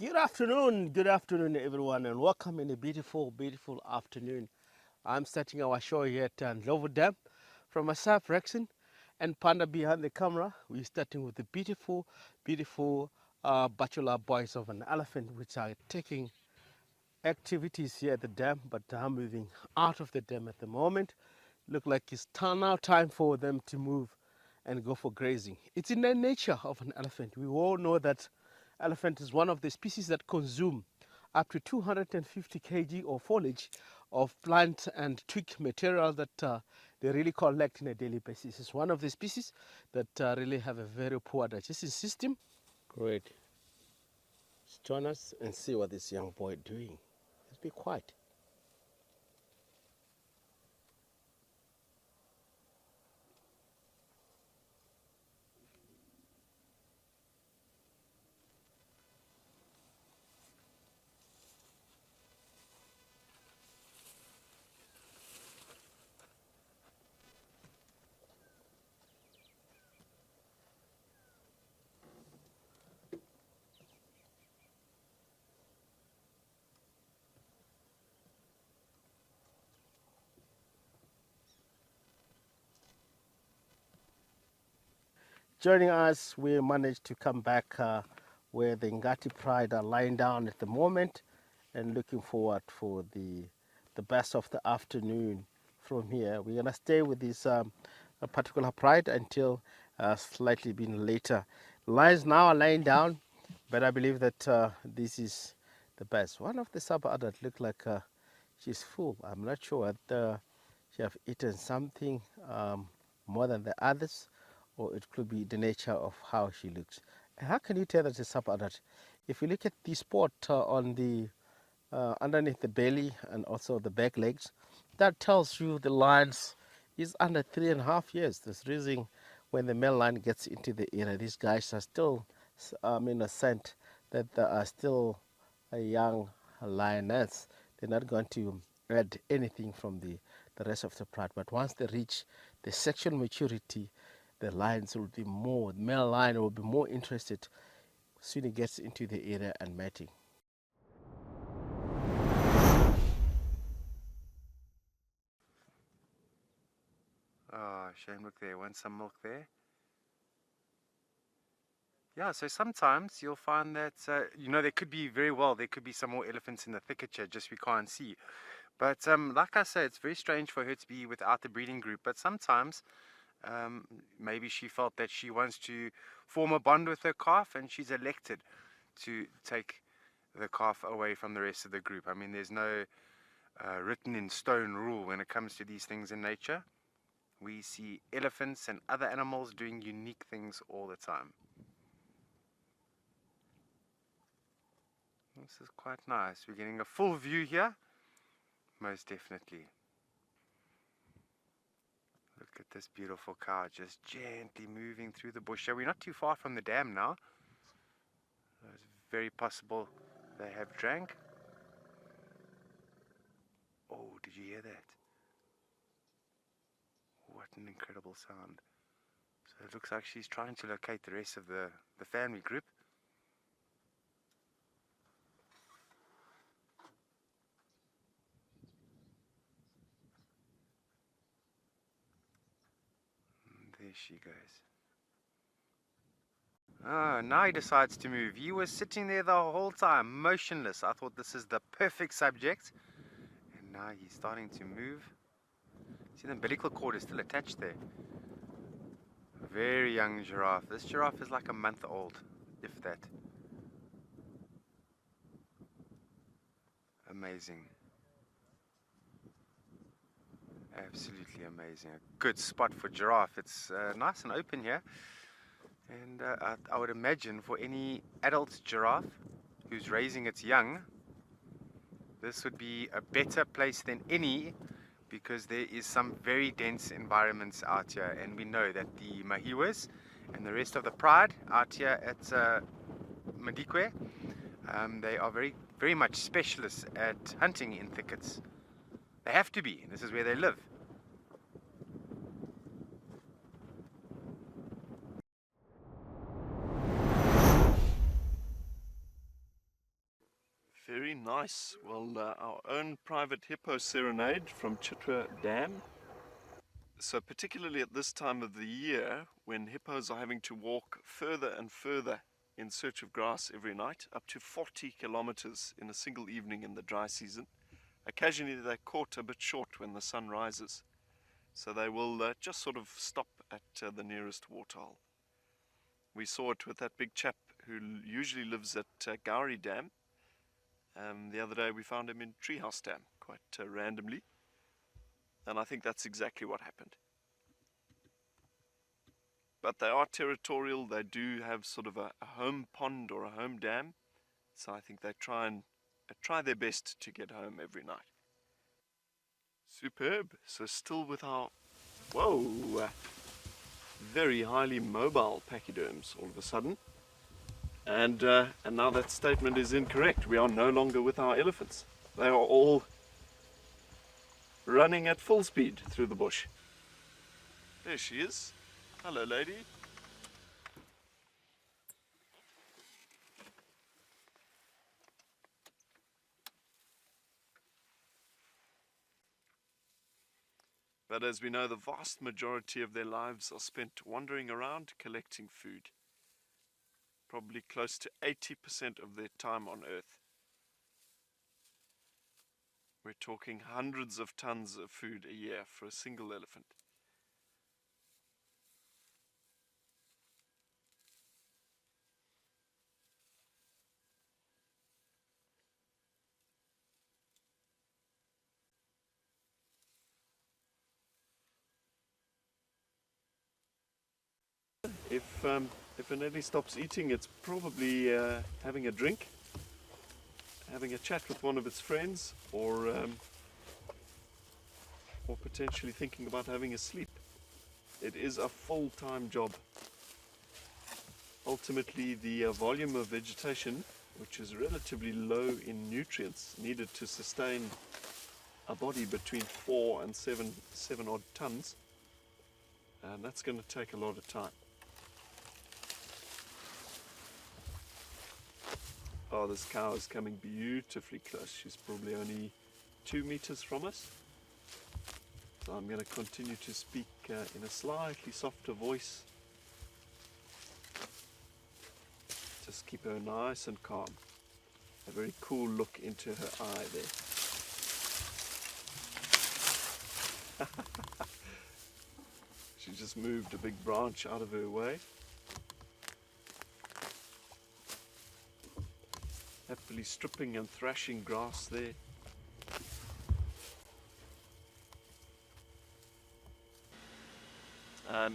Good afternoon, everyone, and welcome in a beautiful, beautiful afternoon. I'm starting our show here at Ndlovu Dam from myself, Rexon, and Panda behind the camera. We're starting with the beautiful, beautiful bachelor boys of an elephant, which are taking activities here at the dam, but are moving out of the dam at the moment. Look like it's now time for them to move and go for grazing. It's in the nature of an elephant. We all know that elephant is one of the species that consume up to 250 kg of foliage of plant and twig material that they really collect on a daily basis. It's one of the species that really have a very poor digestive system. Great. Let's join us and see what this young boy is doing. Let's be quiet. Joining us, we managed to come back where the Ngati pride are lying down at the moment and looking forward for the best of the afternoon from here. We're going to stay with this particular pride until slightly bit later. Lions now are lying down, but I believe that this is the best. One of the sub-adults look like she's full. I'm not sure whether she have eaten something more than the others, or it could be the nature of how she looks. How can you tell that it's a sub-adult? If you look at the spot on the underneath the belly and also the back legs, that tells you the lions is under 3.5 years. This reason when the male lion gets into the area, these guys are still, in a scent that they are still a young lioness. They're not going to add anything from the rest of the pride. But once they reach the sexual maturity, the lions will be more, the male lion will be more interested soon it gets into the area and mating. Oh, shame, look there, want some milk there? Yeah, so sometimes you'll find that, there could be there could be some more elephants in the thicket here, just we can't see. But like I say, it's very strange for her to be without the breeding group. But sometimes maybe she felt that she wants to form a bond with her calf and she's elected to take the calf away from the rest of the group. I mean, there's no written in stone rule when it comes to these things in nature. We see elephants and other animals doing unique things all the time. This is quite nice. We're getting a full view here. Most definitely. Look at this beautiful cow just gently moving through the bush. We're not too far from the dam now. It's very possible they have drank. Oh, did you hear that? What an incredible sound. So it looks like she's trying to locate the rest of the family group. And there she goes. Ah, now he decides to move. He was sitting there the whole time, motionless. I thought this is the perfect subject. And now he's starting to move. See, the umbilical cord is still attached there. Very young giraffe. This giraffe is like a month old, if that. Amazing. Absolutely amazing. A good spot for giraffe. It's nice and open here. And I would imagine for any adult giraffe who's raising its young, this would be a better place than any, because there is some very dense environments out here, and we know that the Mahiwas and the rest of the pride out here at Madikwe, they are very, very much specialists at hunting in thickets. They have to be. This is where they live. Very nice. Well, our own private hippo serenade from Chitwa Dam. So particularly at this time of the year, when hippos are having to walk further and further in search of grass every night, up to 40 kilometers in a single evening in the dry season, occasionally they're caught a bit short when the sun rises. So they will just sort of stop at the nearest waterhole. We saw it with that big chap who usually lives at Gowrie Dam. The other day we found him in Treehouse Dam, quite randomly. And I think that's exactly what happened. But they are territorial. They do have sort of a home pond or a home dam. So I think they try their best to get home every night. Superb. So still with our, whoa, very highly mobile pachyderms all of a sudden. And now that statement is incorrect. We are no longer with our elephants. They are all running at full speed through the bush. There she is. Hello, lady. But as we know, the vast majority of their lives are spent wandering around collecting food. Probably close to 80% of their time on Earth. We're talking hundreds of tons of food a year for a single elephant. If an stops eating, it's probably having a drink, having a chat with one of its friends, or potentially thinking about having a sleep. It is a full-time job. Ultimately, the volume of vegetation, which is relatively low in nutrients needed to sustain a body between 4 and 7 odd tons, and that's going to take a lot of time. Oh, this cow is coming beautifully close. She's probably only 2 meters from us. So I'm going to continue to speak in a slightly softer voice. Just keep her nice and calm. A very cool look into her eye there. She just moved a big branch out of her way. Happily stripping and thrashing grass there.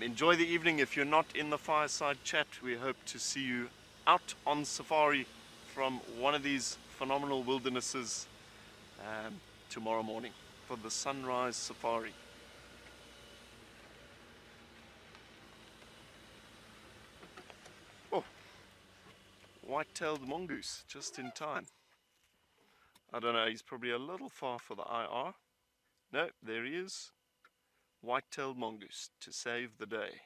Enjoy the evening. If you're not in the fireside chat, we hope to see you out on safari from one of these phenomenal wildernesses tomorrow morning for the sunrise safari. Oh, white-tailed mongoose, just in time. I don't know, he's probably a little far for the IR. No, there he is. White-tailed mongoose to save the day.